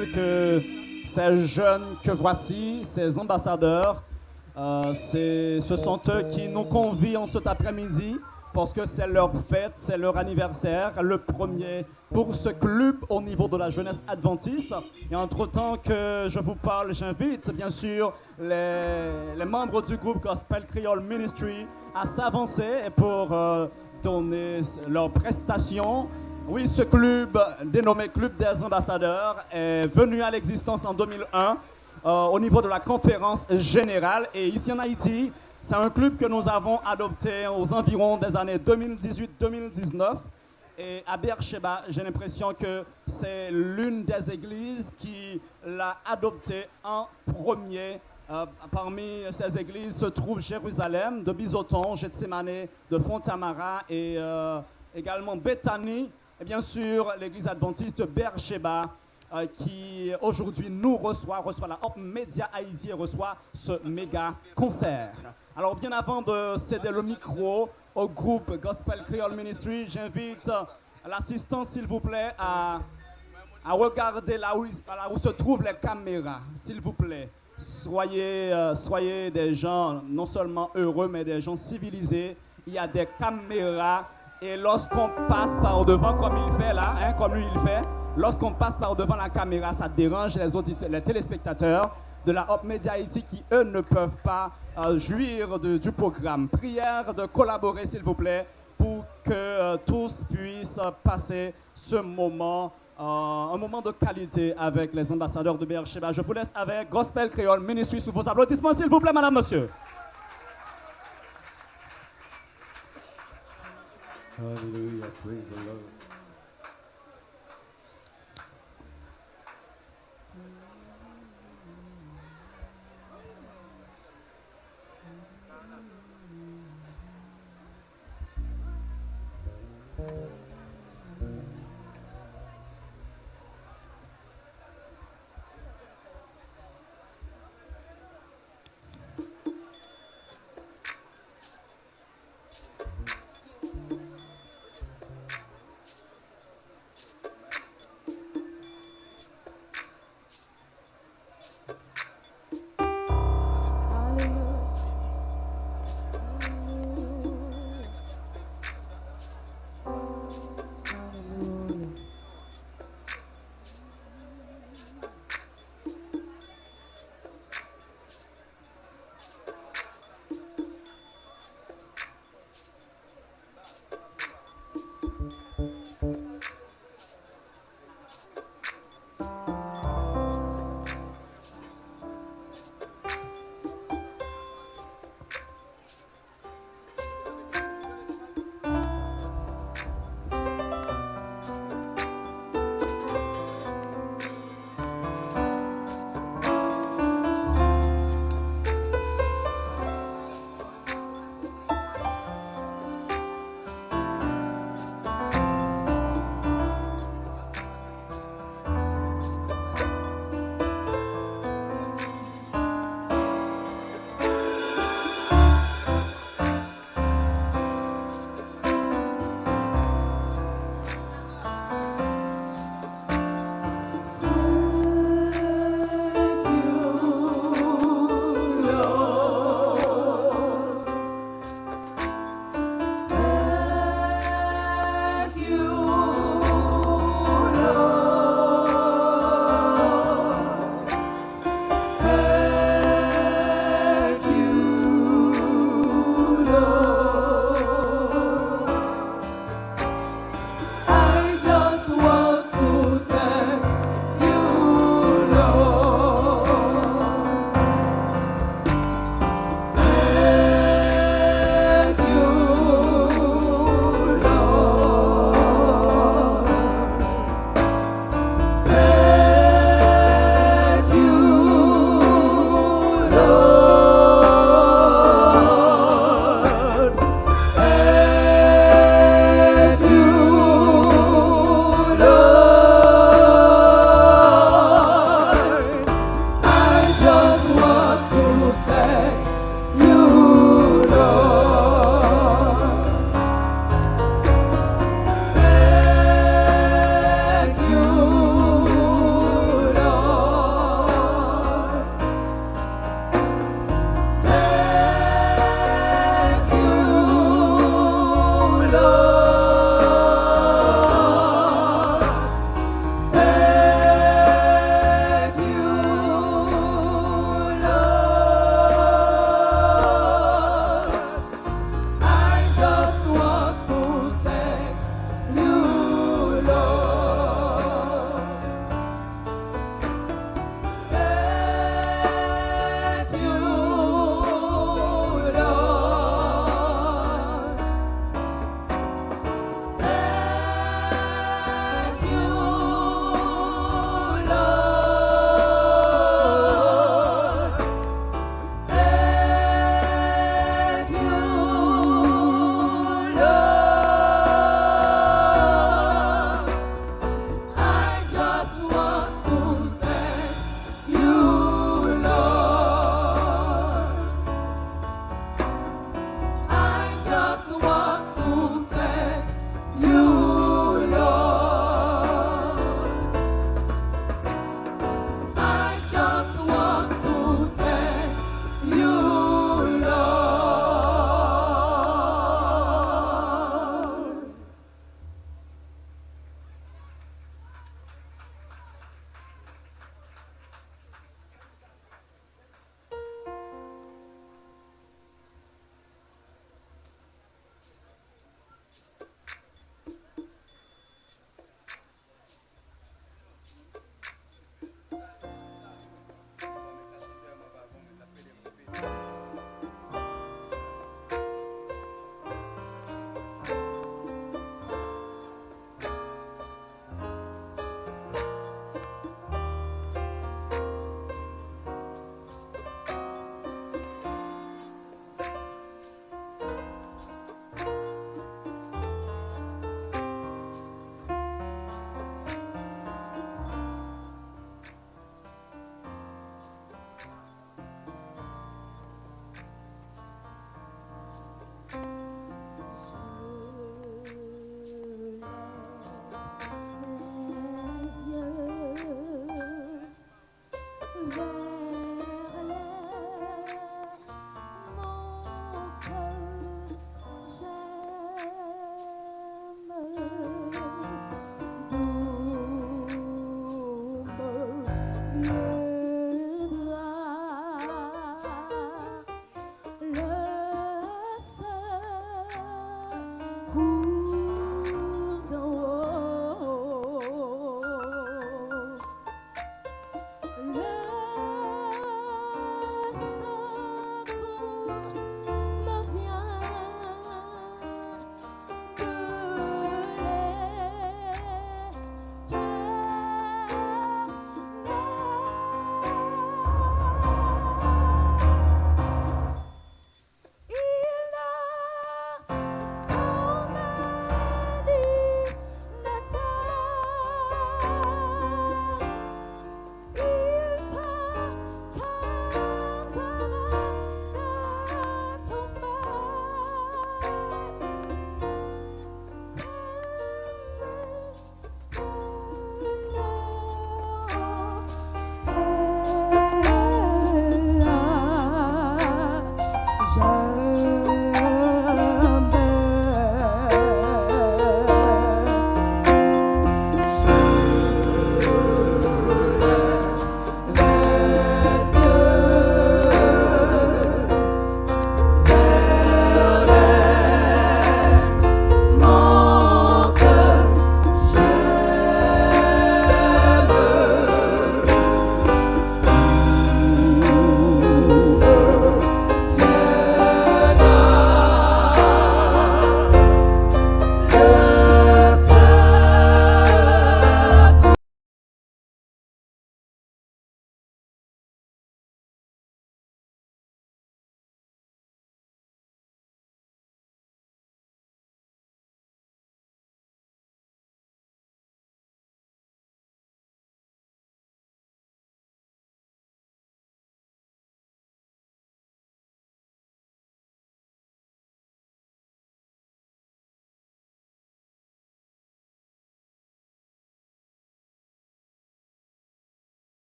rappelle que ces jeunes que voici, ces ambassadeurs, ce sont eux qui nous convient en cet après-midi parce que c'est leur fête, c'est leur anniversaire, le premier pour ce club au niveau de la jeunesse adventiste. Et entre-temps que je vous parle, j'invite bien sûr les membres du groupe Gospel Creole Ministry à s'avancer pour donner leurs prestations. Oui, ce club, dénommé Club des Ambassadeurs, est venu à l'existence en 2001 au niveau de la conférence générale. Et ici en Haïti, c'est un club que nous avons adopté aux environs des années 2018-2019. Et à Beersheba, j'ai l'impression que c'est l'une des églises qui l'a adopté en premier. Parmi ces églises se trouve Jérusalem, de Bizoton, Gethsemane, de Fontamara et également Bethany. Et bien sûr, l'église adventiste Beersheba, qui aujourd'hui nous reçoit la Hop Media Haïti et reçoit ce méga concert. Alors bien avant de céder le micro au groupe Gospel Creole Ministry, j'invite l'assistant s'il vous plaît à regarder là où se trouvent les caméras, s'il vous plaît. Soyez des gens non seulement heureux, mais des gens civilisés. Il y a des caméras et lorsqu'on passe par devant, comme il fait là, comme lui il fait, lorsqu'on passe par devant la caméra, ça dérange les téléspectateurs de la Hop Media Haïti qui, eux, ne peuvent pas jouir du programme. Prière de collaborer, s'il vous plaît, pour que tous puissent passer ce moment, un moment de qualité avec les ambassadeurs de Beersheba. Je vous laisse avec Gospel Creole Ministry sous vos applaudissements, s'il vous plaît, madame, monsieur. Hallelujah, praise the Lord.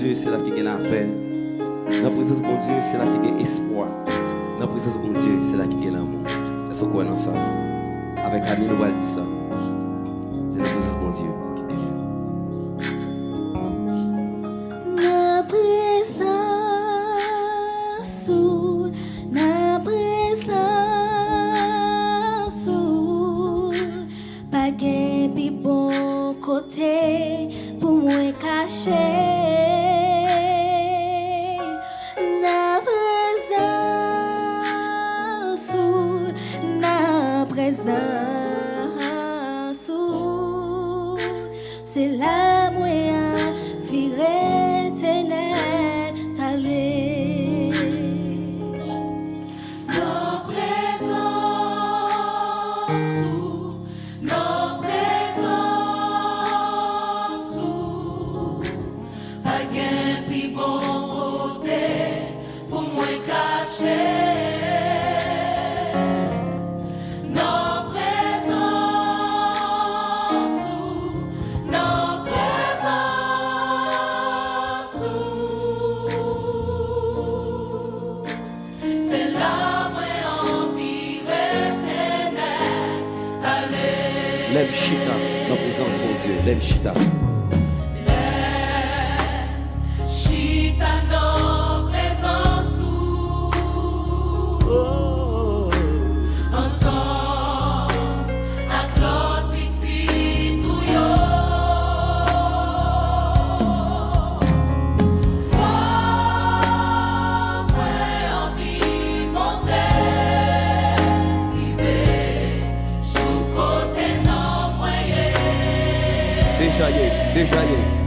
Dieu, c'est là qu'il y a la paix. Dans la présence de mon Dieu, c'est là qu'il y a espoir. Dans la présence de mon Dieu, c'est là qu'il y a l'amour. Est-ce qu'on est ensemble? Avec Annie, nous allons dire ça. C'est la présence de mon Dieu qui délivre. Na présence, na présence, pas gain pi bon côté pour moi cacher. Na présence, c'est la moyen viré ténèbres t'aller. Nos présences, pas gain plus bon côté pour moi cacher. Lève chita dans la présence de mon Dieu. Lève chita. Chita dans présence ensemble avec l'autre petit touillon. déjà y est, déjà y est.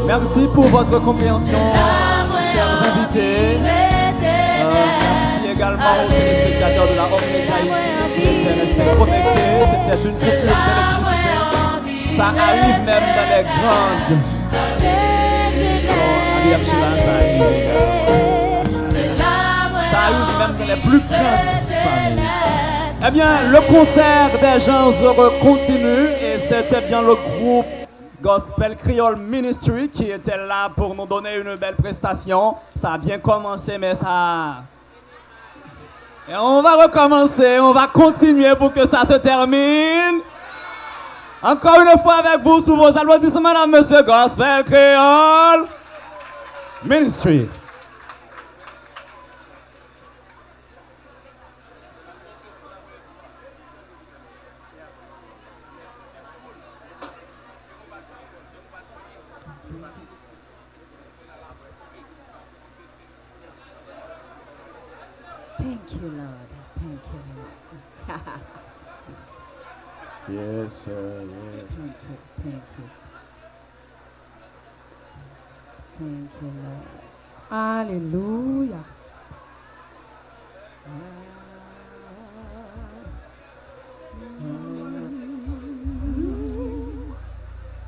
Merci pour votre compréhension, chers invités. Merci également aux téléspectateurs de la Home Haïti qui étaient restés connectés. C'était une coupure d'électricité. Ça arrive même dans les grandes. Ça arrive même dans les plus grandes familles. Eh bien, le concert des gens heureux continue et c'était bien le groupe Gospel Creole Ministry qui était là pour nous donner une belle prestation. Ça a bien commencé, mais ça... Et on va recommencer, on va continuer pour que ça se termine. Encore une fois avec vous, sous vos applaudissements, madame, monsieur, Gospel Creole Ministry. Thank you, Lord. Thank you, Lord. Yes, sir. Yes. Thank you, thank you. Thank you, Lord. Hallelujah.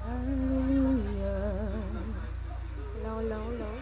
Hallelujah. Low, low, low.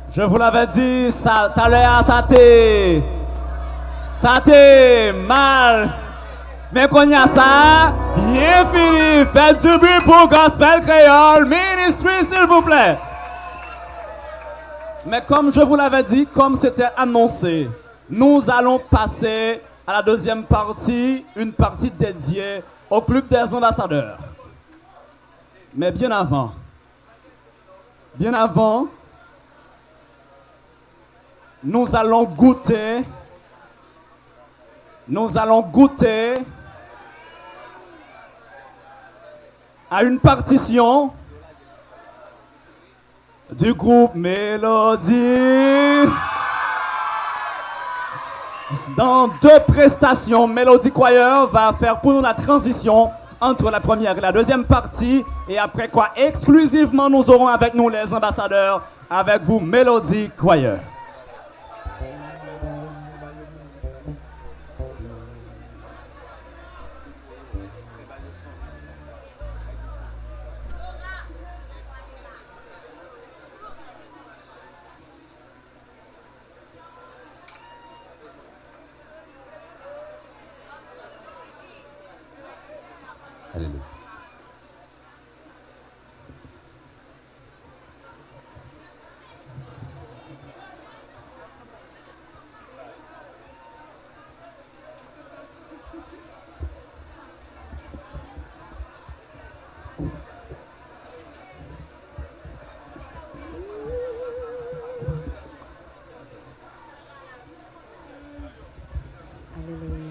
Je vous l'avais dit, ça, tout à l'heure, ça t'est mal. Mais qu'on y a ça, bien fini. Faites du bruit pour Gospel Créole Ministry, s'il vous plaît. Mais comme je vous l'avais dit, comme c'était annoncé, nous allons passer à la deuxième partie, une partie dédiée au Club des ambassadeurs. Mais bien avant, nous allons goûter à une partition du groupe Mélodie. Dans 2 prestations, Mélodie Choir va faire pour nous la transition entre la première et la deuxième partie. Et après quoi, exclusivement, nous aurons avec nous les ambassadeurs, avec vous Mélodie Choir. Alléluia. Alléluia.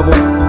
gloire pour nous.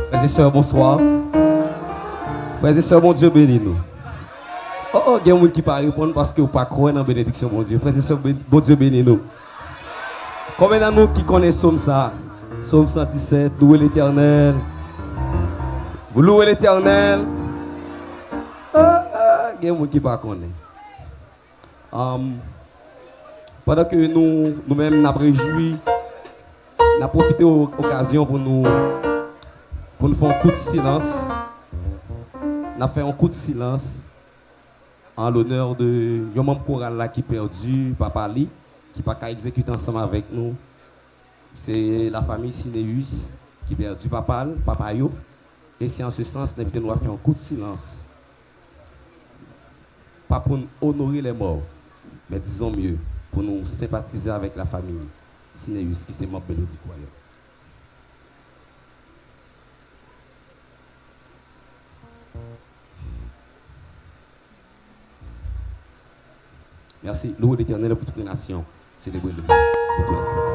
Frères et sœurs, bonsoir. Frères et sœurs, bon Dieu bénis nous. Oh, il y a des gens qui ne peuvent pas répondre parce que vous ne pas croire dans la bénédiction, mon Dieu. Frères et sœurs, bon Dieu bénis nous. Combien d'entre nous qui connaissent Somme ça? Somme 117, louez l'Éternel. Vous louez l'Éternel. Il y a des gens qui ne peuvent pas connaître. Pendant que nous-mêmes nous avons réjoui, nous avons profité de l'occasion pour nous faire un coup de silence. Nous avons fait un coup de silence en l'honneur de un membre choral là qui est perdu, Papa Li, qui n'a pas exécuter ensemble avec nous. C'est la famille Sineus qui a perdu Papa Yo. Et c'est en ce sens que nous avons fait un coup de silence. Pas pour nous honorer les morts, mais disons mieux, pour nous sympathiser avec la famille Sineus qui s'est mort Mélodie Croyant. Merci. Louez l'Éternel pour toutes les nations. Célébrez-le pour tout le monde.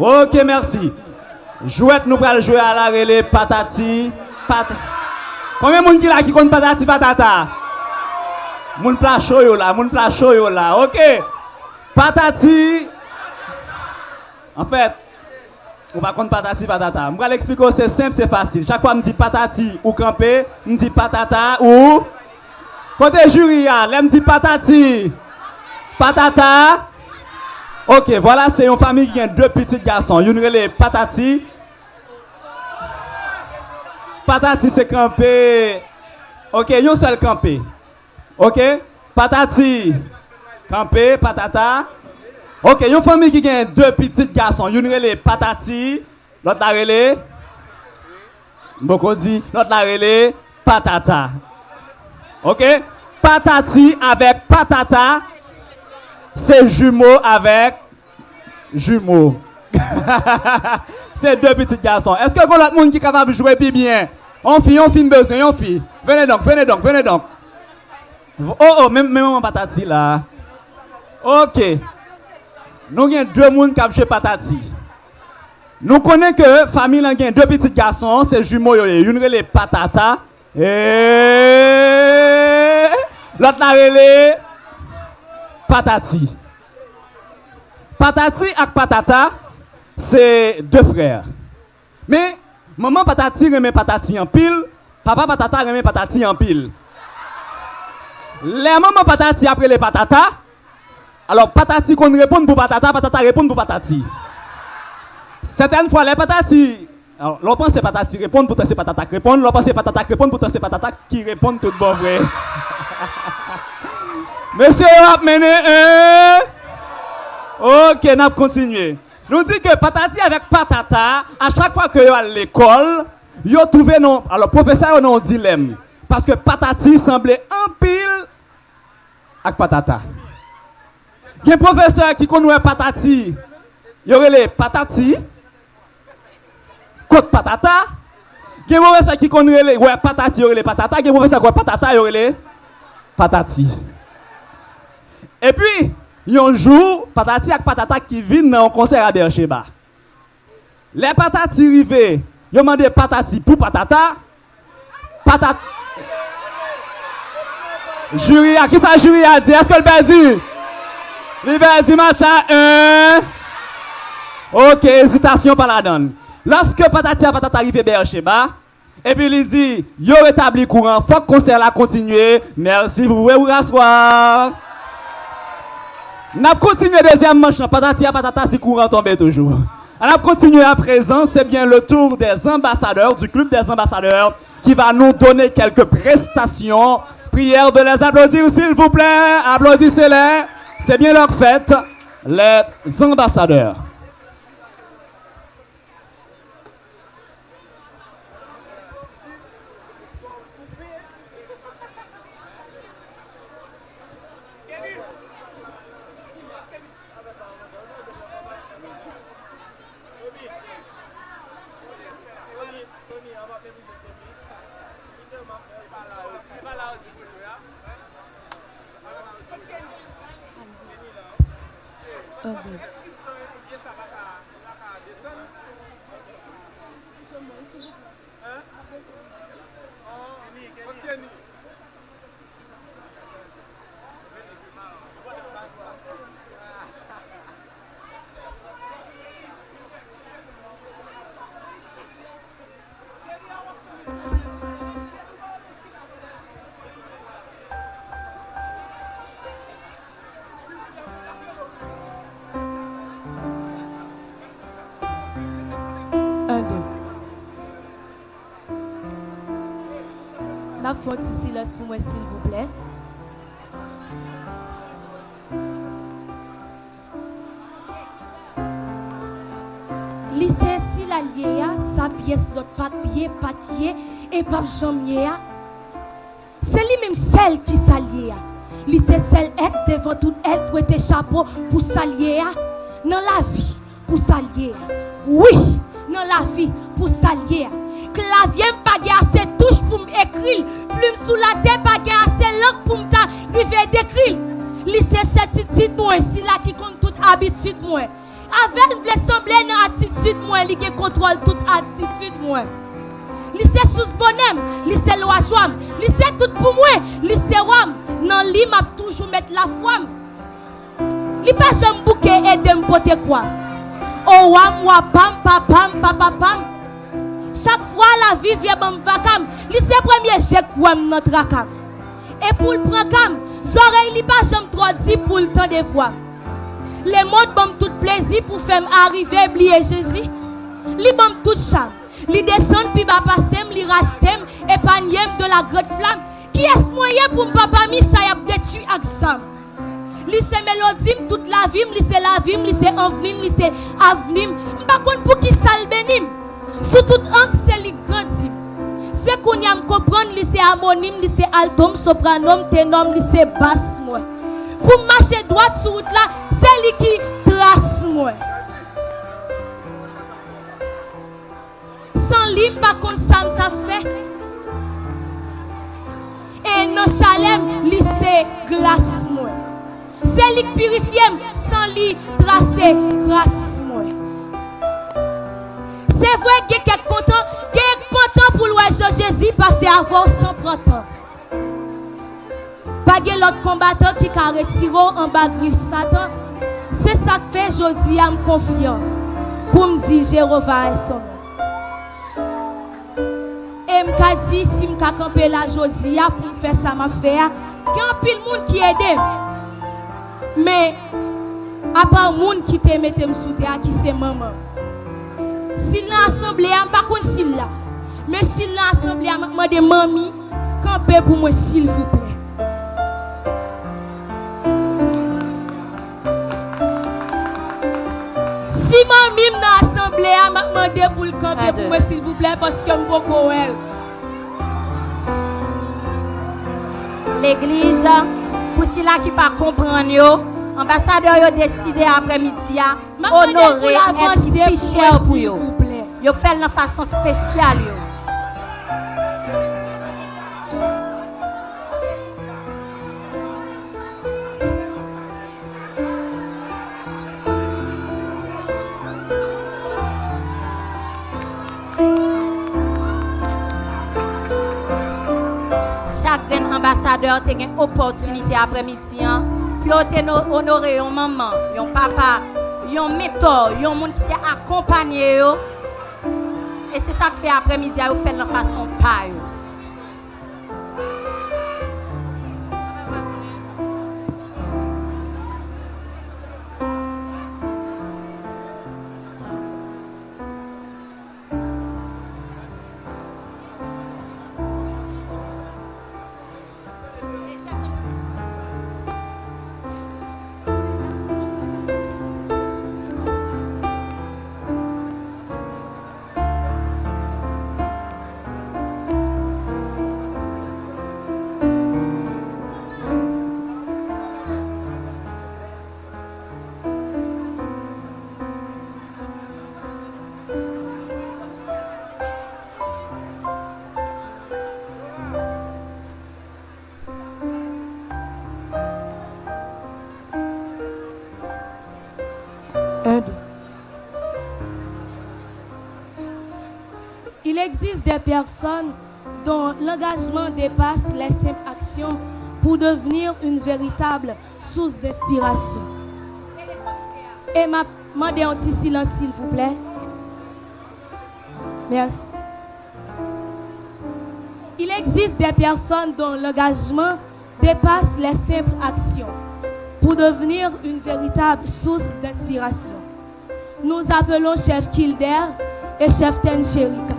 Ok, merci. Jouette, nous allons jouer à la relais patati. Combien de monde qui compte patati patata? Moun placho yo là, ok. Patati. En fait, on va compter patati patata. Je vais l'expliquer, c'est simple, c'est facile. Chaque fois, je me dis patati ou camper, je me dis patata ou. Côté jury, je me dis patati, patata. Ok, voilà, c'est une famille qui a deux petits garçons. Une relais patati. Patati, c'est campé. Ok, un seul campé. Ok, patati, campé, patata. Ok, une famille qui a deux petits garçons. Une relais patati. L'autre la relais. Beaucoup dit. L'autre la relais patata. Ok, patati avec patata. C'est jumeau avec jumeau. C'est deux petits garçons. Est-ce que l'autre monde qui est capable de jouer plus bien? On fait besoin, on fait. Venez donc. Oh, même maman patati là. Ok. Nous avons deux personnes qui jouent patati. Nous connaissons que la famille a deux petits garçons, c'est jumeau. Une relais patata. Et l'autre la relais patati. Patati et patata, c'est deux frères. Mais maman patati remet patati en pile, papa patata remet patati en pile. Les mamans patati après les patata, alors patati qu'on répond pour patata, patata répond pour patati. Certaines fois les patati, alors l'on pense que patati répond pour c'est patata qui répond, l'on pense que patata répond pour c'est patata qui répond tout bon vrai. Monsieur a mené un. Ok, on a continué. Nous dit que patati avec patata, à chaque fois que vous allez à l'école, vous trouvez non. Alors, professeur, on a un dilemme. Parce que patati semblait en pile avec patata. Il y a un professeur qui connaît patati. Il y aurait les patati, côte patata. Il y a un professeur qui connaît les patati, il y aurait les patata. Il y a un professeur qui connaît patata, il y aurait les patati. Et puis, il y a un jour, patati et patata qui viennent dans un concert à Bercheba. Les patati arrivent, ils ont demandé patati pour patata. Patata. Jury, à qui ça jury a dit? Est-ce que le père dit? Le père dit machin 1. Ok, hésitation par la donne. Lorsque patati et patata arrivent à Bercheba, et puis il dit, il rétabli courant, faut que le concert la continue. Merci, vous pouvez vous rasseoir. On a continué deuxième manche, patati à patata, si courant tombe toujours. On a continué à présent, c'est bien le tour des ambassadeurs, du club des ambassadeurs, qui va nous donner quelques prestations. Prière de les applaudir, s'il vous plaît. Applaudissez-les. C'est bien leur fête, les ambassadeurs. La faute silence pour moi, s'il vous plaît. Lycée Silalia, ça pièce, l'autre pas pied, patier et pas jambier. C'est lui-même celle qui s'allie. Lui c'est celle qui devant toute elle doit être chapeau pour s'allier dans la vie pour s'allier. Oui, dans la vie pour s'allier. Clavier pas assez touche pour m'écrire, plume sous la tête pas assez langue pour m'arriver d'écrire. Lui c'est cette attitude moi ici là qui compte toute habitude moi. Avec le sembler dans attitude moi, lui qui contrôle toute attitude moi. Lui c'est sous bonhomme, lui c'est loi joie, lui c'est tout pour moi, lui c'est roi. Dans lui m'a toujours mettre la foi. Lui pas jamais bouquet et de m'porter quoi. Oh wa pam pam pam pam. Chaque fois la vie vient bam vacam, lui c'est premier jet quoi notre racam. Et pour le prendre cam, oreilles lui pas jamais trop dit pour le temps des fois. Les mots bam tout plaisir pour faire arriver oublier Jésus. Li bam tout charme. Li descend puis va passer, li rachetem épargnem de la grande flamme. Qui est moyen pour me papa mi ça y a détruit exam. Li c'est mélodie toute la vie, li c'est la vie, li c'est avenir, li c'est avenir. M'pa konn pour qui ça le bénim. Sous toute angle c'est li grandi. C'est qu'on y a comprendre li c'est harmonium, li c'est altum, sopranom, ténor, li c'est basse moi. Pour marcher droite sur route là, c'est lui qui trace moi. Sans lui, par contre, ça m'a fait. Et non chalem, lui c'est glace moi. C'est lui qui purifie, sans lui tracer grâce moi. C'est vrai que quelqu'un content pour louer Jésus passer avant sans printemps. Pas de l'autre combattant qui a retiré en bas griffe Satan. C'est ça que fait aujourd'hui à me confiant pour me dire Jéhovah est son nom. Et me dit si me camper là aujourd'hui pour me faire ça m'a fait, il y a un pile monde qui aide. Mais à part monde qui te mette sous terre qui c'est maman. S'il n'a assemblée, pas contre s'il là. Mais s'il n'a assemblée, m'a demandé mamie camper pour moi s'il vous plaît. Si mamie m'a assemblée, m'a demandé pour le camper pour moi s'il vous plaît parce que je beaucoup elle. L'église, pour ceux qui ne comprennent pas, l'ambassadeur a décidé après-midi à honorer et plus cher pour eux. Ils fait de façon spéciale. Chaque ambassadeur a une opportunité après-midi. Puis honorer une maman, un papa, un mentor, un monde qui t'a accompagné. Et c'est ça que fait après-midi, vous faites de façon paille. Il existe des personnes dont l'engagement dépasse les simples actions pour devenir une véritable source d'inspiration. Et m'a demandé un petit silence s'il vous plaît. Merci. Il existe des personnes dont l'engagement dépasse les simples actions pour devenir une véritable source d'inspiration. Nous appelons chef Kilder et chef Tencherika.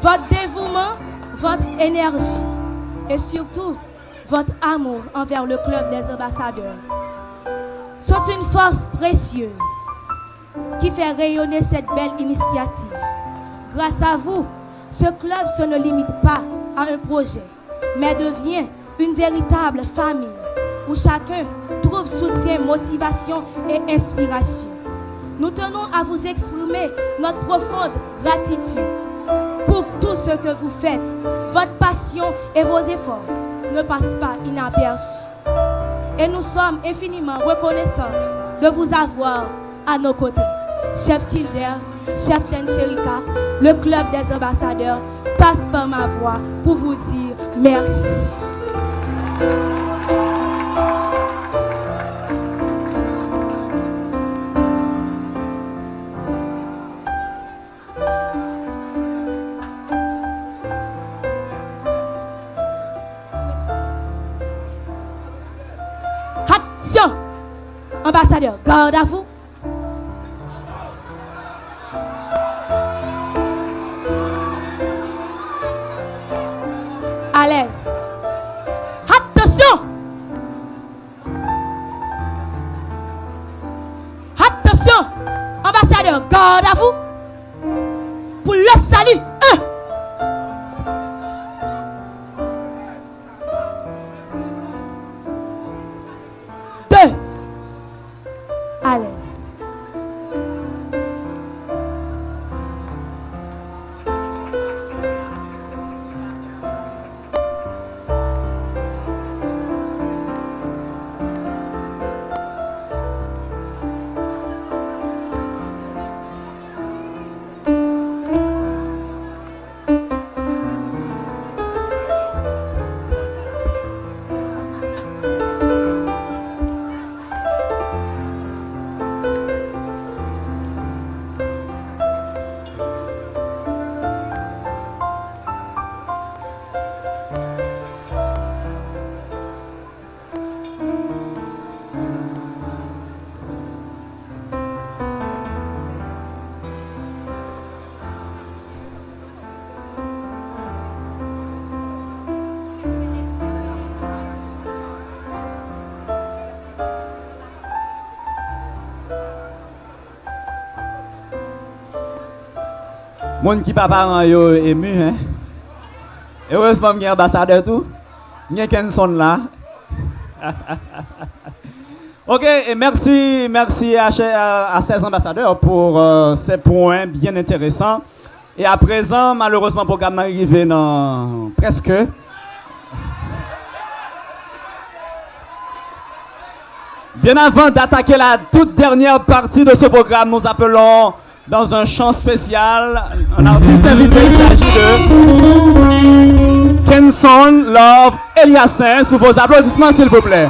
votre dévouement, votre énergie et surtout votre amour envers le club des ambassadeurs sont une force précieuse qui fait rayonner cette belle initiative. Grâce à vous, ce club se ne limite pas à un projet, mais devient une véritable famille où chacun trouve soutien, motivation et inspiration. Nous tenons à vous exprimer notre profonde gratitude pour tout ce que vous faites. Votre passion et vos efforts ne passent pas inaperçus. Et nous sommes infiniment reconnaissants de vous avoir à nos côtés. Chef Kilder, chef Tencherika, le club des ambassadeurs passe par ma voix pour vous dire merci. Attention, ambassadeur, garde à vous. À l'aise. Attention. Attention, ambassadeur, garde à vous. Pour le salut. 1. À l'aise. Moun qui papa rend yo ému hein. Heureusement qu'il y a un ambassadeur tout. Il y a Kenson là. OK, et merci à ces ambassadeurs pour ces points bien intéressants. Et à présent, malheureusement, le programme est arrivé dans presque. Bien avant d'attaquer la toute dernière partie de ce programme, nous appelons dans un chant spécial un artiste invité. Il s'agit de Kenson Love Eliassin. Sous vos applaudissements, s'il vous plaît.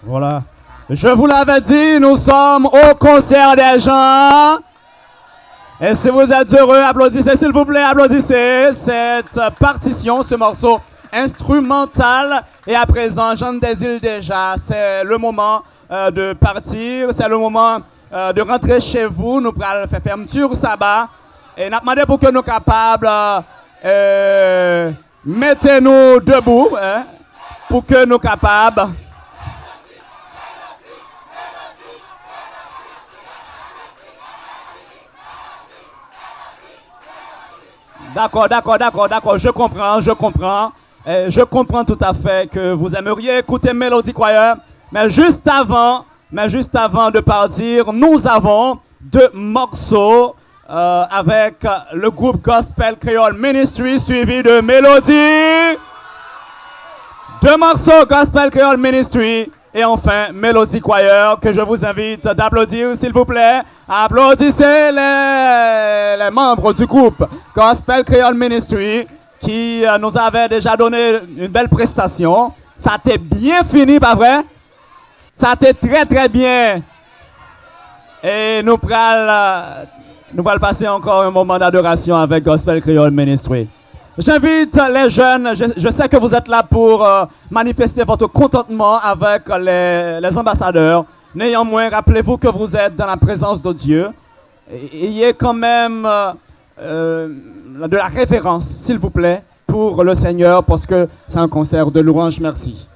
Voilà. Je vous l'avais dit, nous sommes au concert des gens. Et si vous êtes heureux, applaudissez s'il vous plaît, applaudissez cette partition, ce morceau instrumental. Et à présent, j'en dédile déjà, c'est le moment de partir, c'est le moment de rentrer chez vous. Nous allons faire fermeture sabbat. Et nous demandons pour que nous soyons capables, mettez-nous debout, hein, pour que nous soyons capables. D'accord, je comprends. Je comprends tout à fait que vous aimeriez écouter Melody Choir. Mais juste avant de partir, nous avons 2 morceaux avec le groupe Gospel Creole Ministry suivi de Melody. 2 morceaux Gospel Creole Ministry. Et enfin, Melody Choir, que je vous invite d'applaudir, s'il vous plaît. Applaudissez les membres du groupe Gospel Creole Ministry qui nous avaient déjà donné une belle prestation. Ça t'est bien fini, pas vrai? Ça t'est très, très bien. Et nous allons passer encore un moment d'adoration avec Gospel Creole Ministry. J'invite les jeunes, je sais que vous êtes là pour manifester votre contentement avec les ambassadeurs. Néanmoins, rappelez-vous que vous êtes dans la présence de Dieu. Ayez quand même de la révérence, s'il vous plaît, pour le Seigneur, parce que c'est un concert de louange. Merci.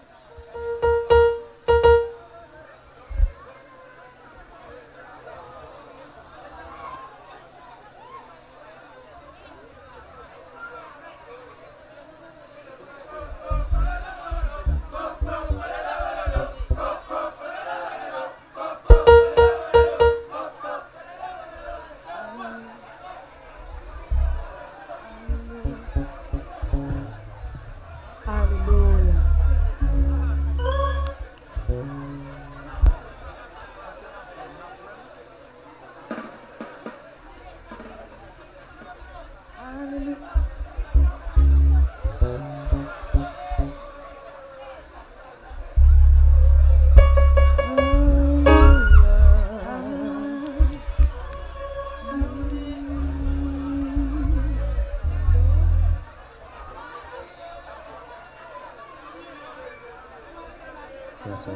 Yes, sir.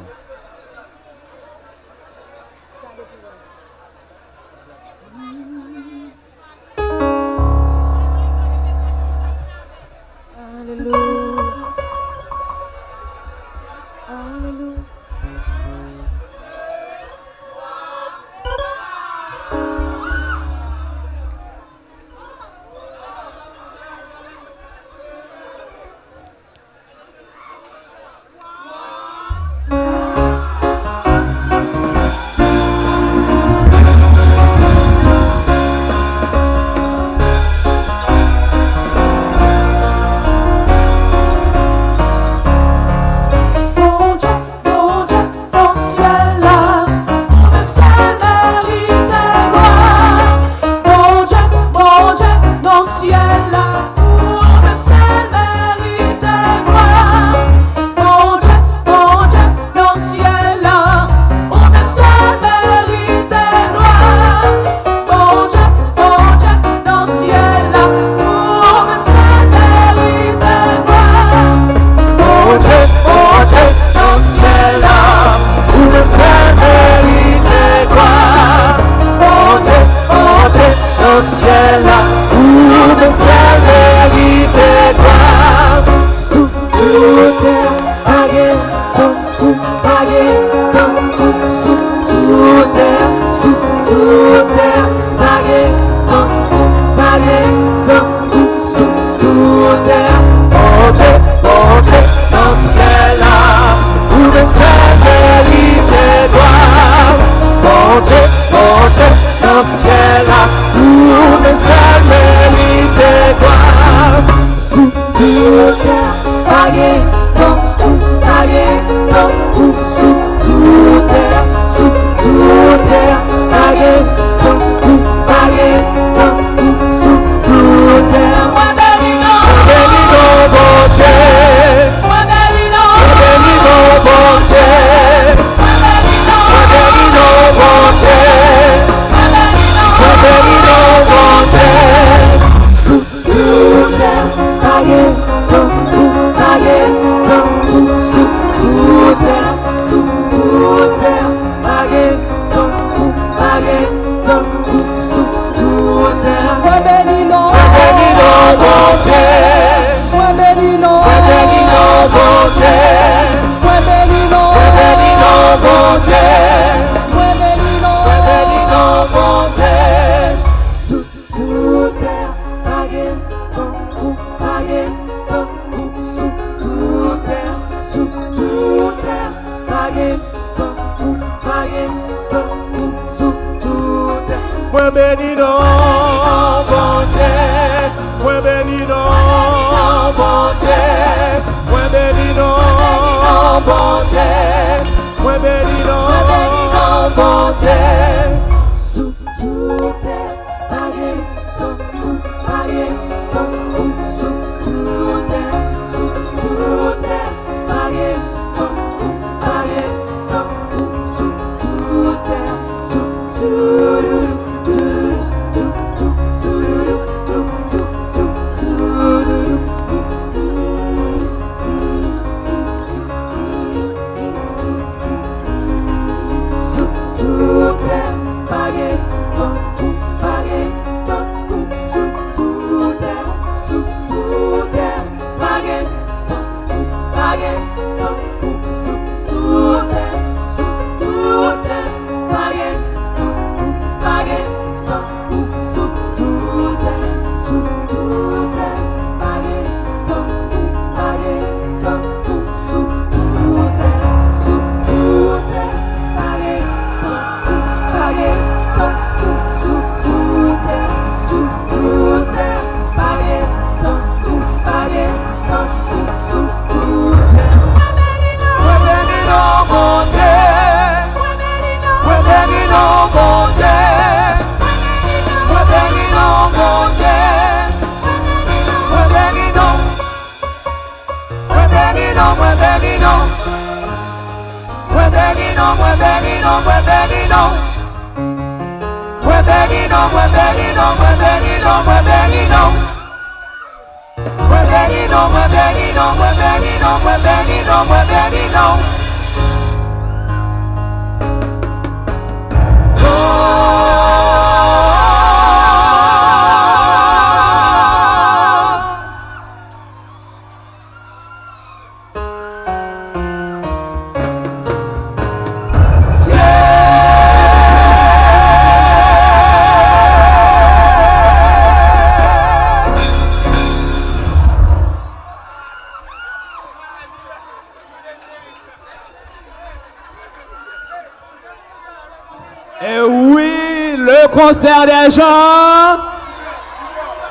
Et oui, le concert des gens.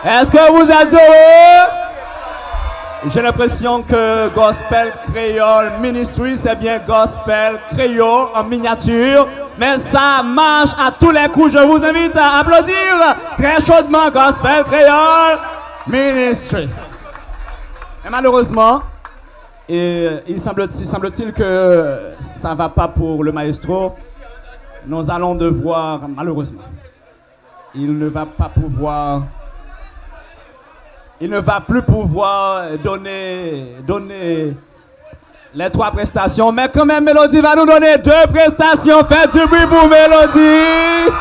Est-ce que vous êtes heureux? J'ai l'impression que Gospel Créole Ministry, c'est bien Gospel Créole en miniature. Mais ça marche à tous les coups. Je vous invite à applaudir très chaudement Gospel Créole Ministry. Et malheureusement, il semble-t-il que ça ne va pas pour le maestro. Nous allons devoir, malheureusement, il ne va plus pouvoir donner les 3 prestations, mais quand même Mélodie va nous donner 2 prestations. Faites du bruit pour Mélodie.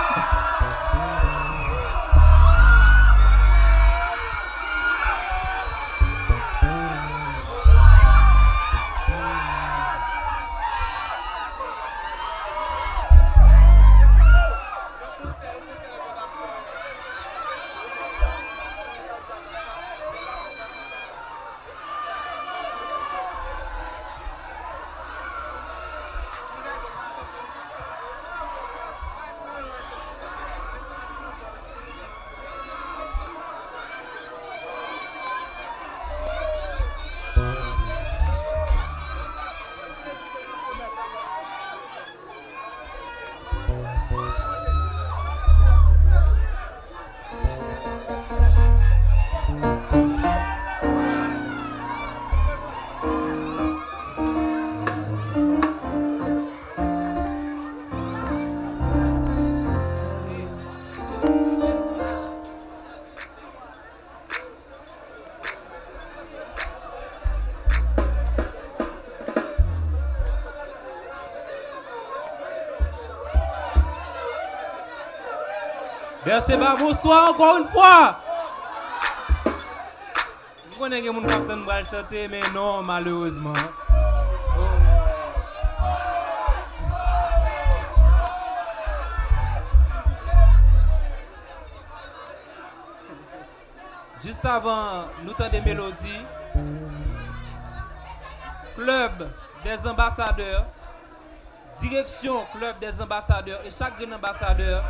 Merci, bonsoir encore une fois. Je connais que mon capitaine va chanter, mais non, malheureusement. Juste avant, nous avons des mélodies. Club des ambassadeurs. Direction Club des ambassadeurs. Et chaque ambassadeur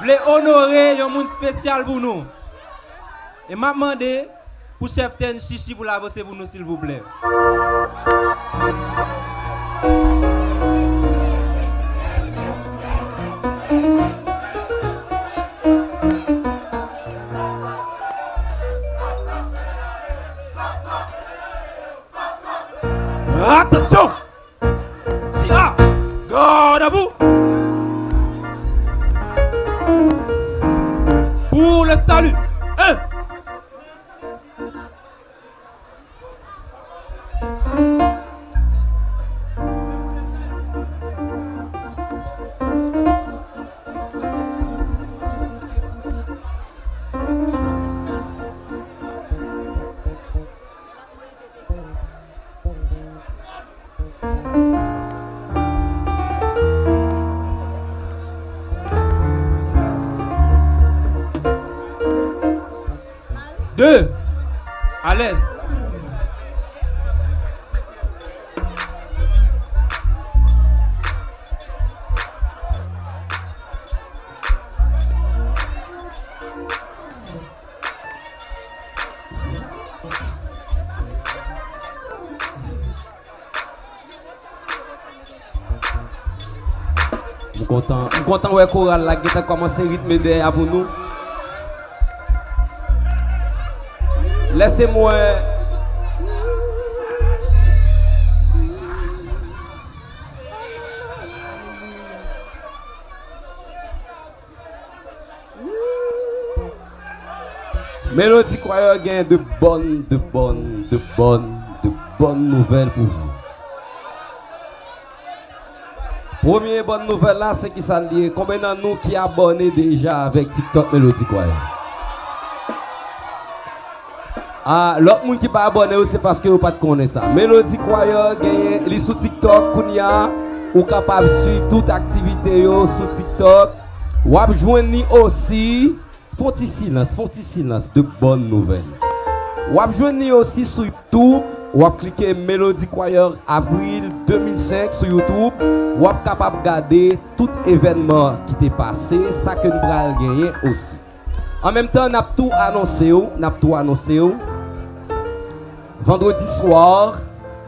voulez honorer un monde spécial pour nous. Et m'a demandé pour chef Ten Chichi pour l'avancer pour nous s'il vous plaît. Attention! Sia! Garde à vous! Pour le salut. 1. Deux, à l'aise. Je suis content ouais chorale là qui a commencé à rythmer derrière pour nous. Laissez-moi. Mélodie Choir gagne de bonnes nouvelles pour vous. Première bonne nouvelle là, c'est qui ça lié. Combien de nous qui abonnés déjà avec TikTok Mélodie Choir? Ah, l'autre monde qui pas abonné c'est parce que vous pas connaît ça. Mélodie Choir gagne les sur TikTok Kounia ou capable de suivre toute activité yo sur TikTok. Ou joindre aussi font silence de bonnes nouvelles. Ou joindre aussi sur YouTube. Ou cliquer Mélodie Choir avril 2005 sur YouTube. Ou capable de regarder tout événement qui t'est passé, ça que nous allons gagner aussi. En même temps, nous avons tout annoncé. Vendredi soir,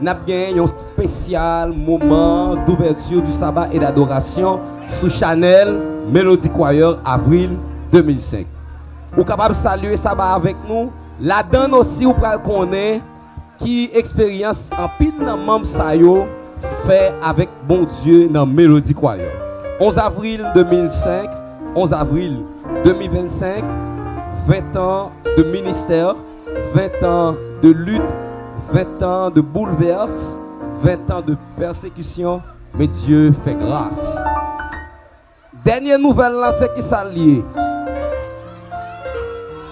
nous avons gagné un spécial moment d'ouverture du sabbat et d'adoration sur Chanel Mélodie Choir avril 2005. Vous capable de saluer sabbat avec nous. La donne aussi, vous pouvez connaître qui expérience en pile dans membre sayo fait avec bon Dieu dans Mélodie Choir. 11 avril 2005, 11 avril 2025, 20 ans de ministère, 20 ans de lutte, 20 ans de bouleverse, 20 ans de persécution, mais Dieu fait grâce. Dernière nouvelle là, c'est qui ça lié.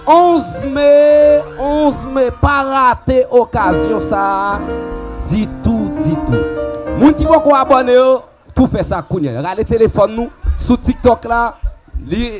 11 mai, pas rater occasion ça. Dis tout. Moun qui vont abonner, tout fait ça kounya. Regardez téléphone nous sur TikTok là,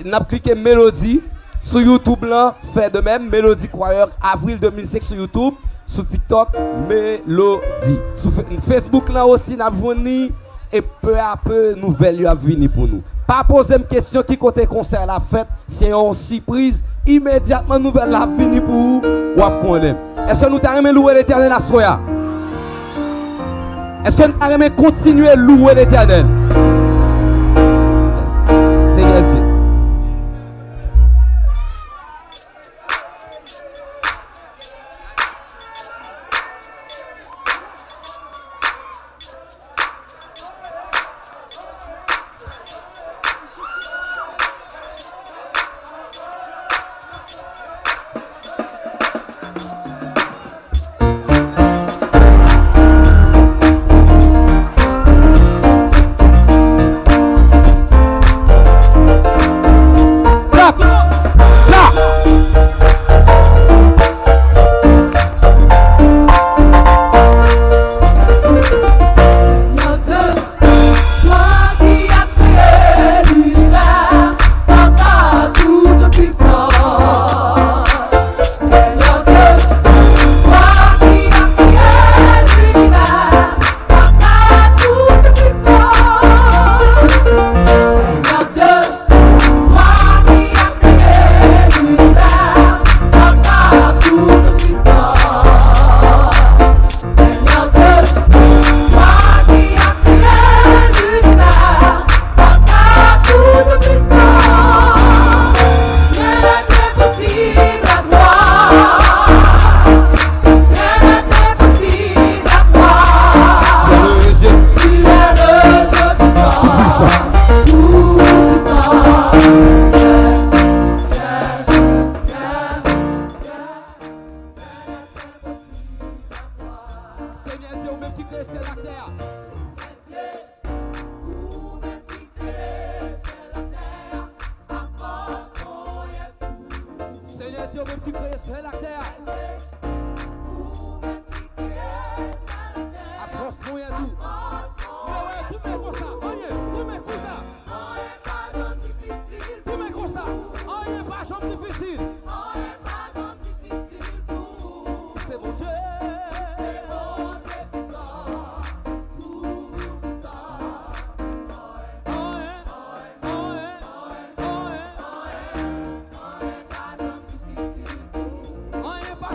n'a cliqué Mélodie sur YouTube là, fait de même Mélodie Choir avril 2005 sur YouTube, sur TikTok Mélodie. Sur Facebook là aussi n'a joindre et peu à peu nouvelle va venir pour nous. Pas poser une question qui côté concert la fête, c'est une surprise. Immédiatement nouvelle la venir pour vous ou connaître. Est-ce que nous t'aimons louer l'Éternel à soya? Est-ce que nous t'aimons continuer à louer l'Éternel? Yes. Seigneur Dieu.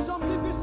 Jambe difficile.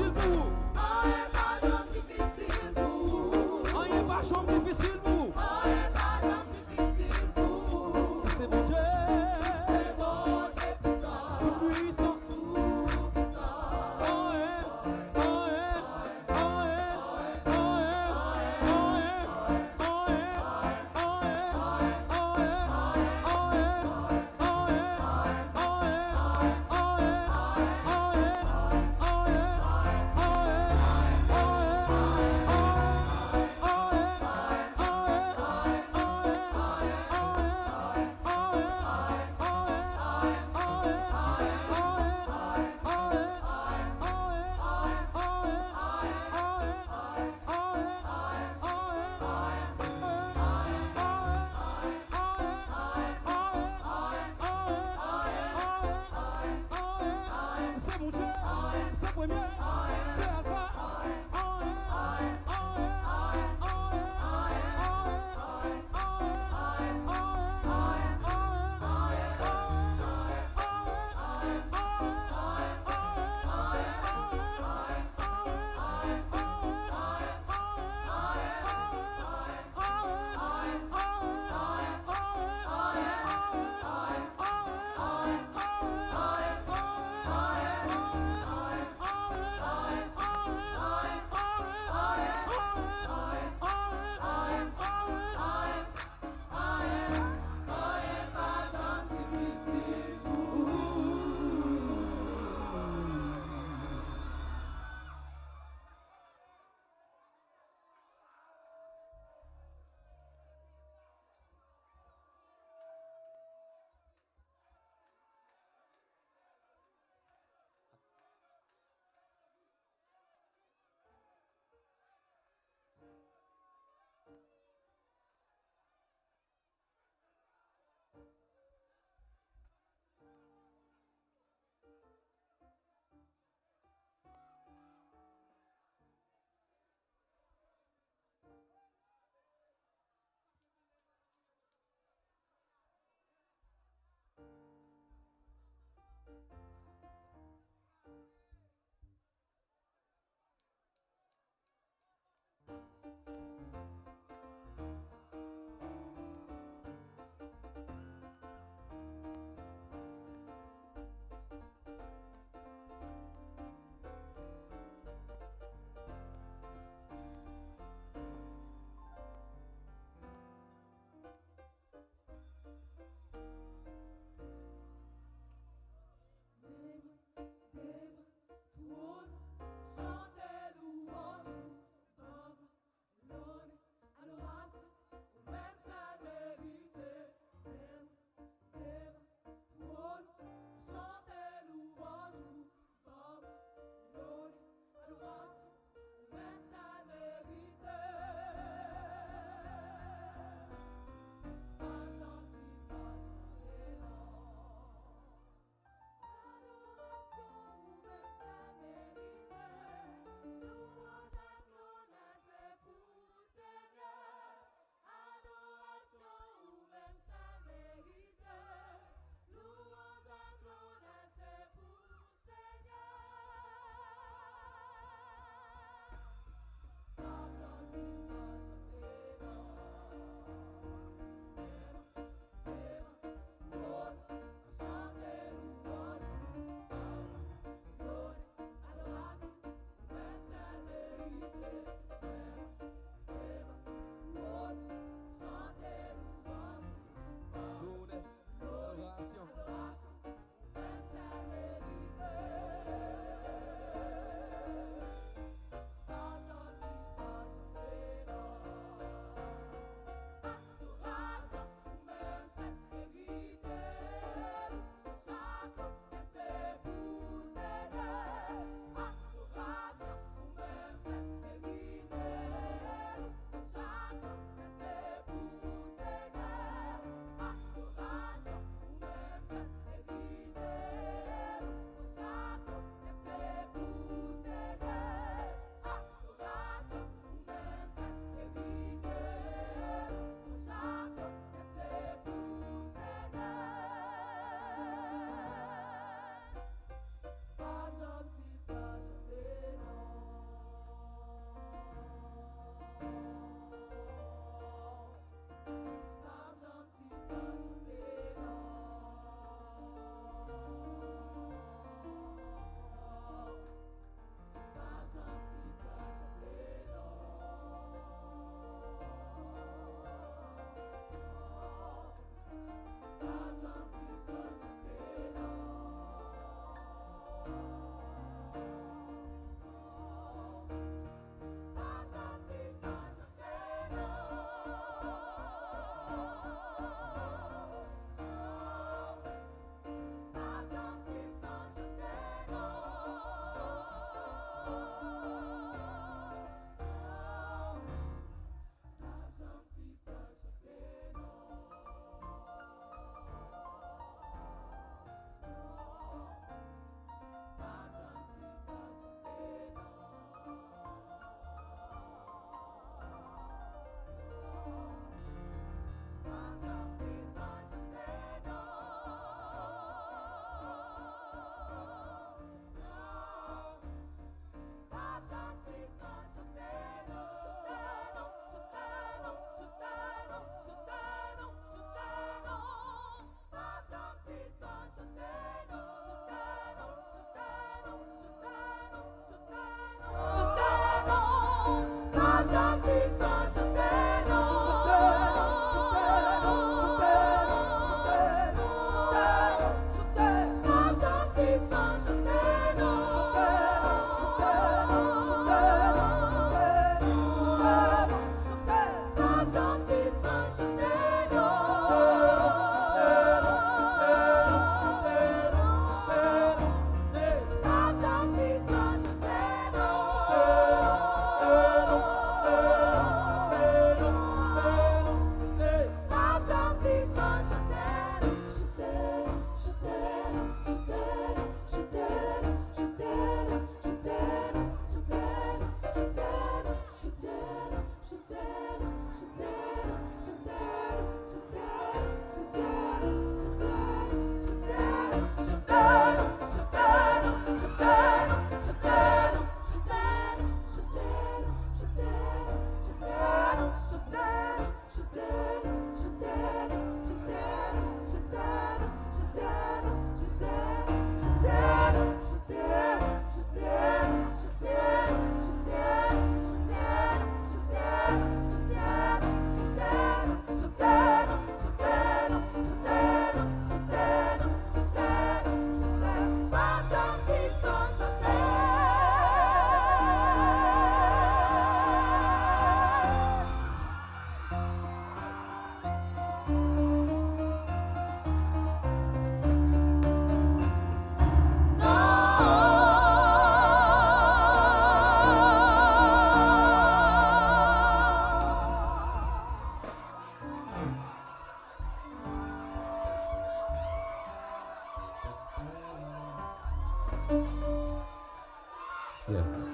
Yeah.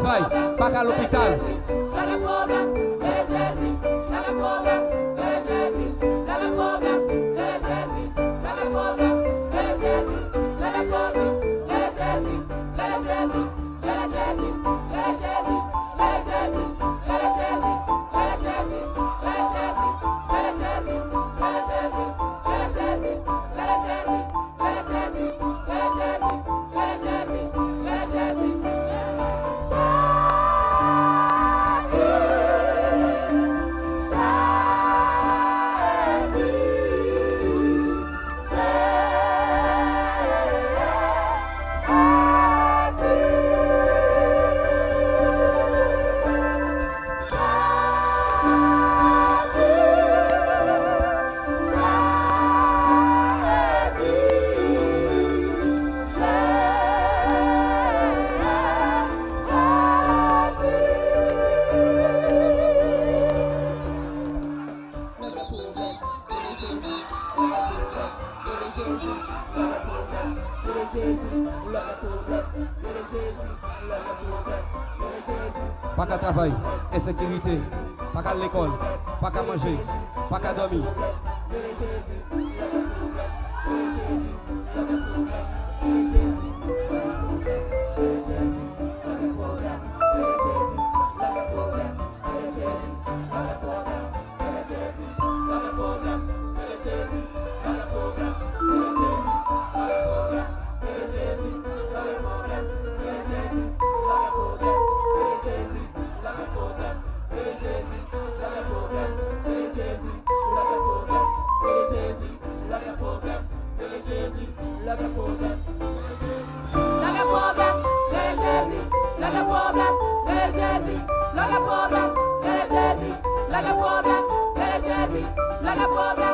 travail, pas qu'à l'hôpital. Pas qu'à travail, insécurité, pas qu'à l'école, pas qu'à manger, pas qu'à dormir. Like a problem.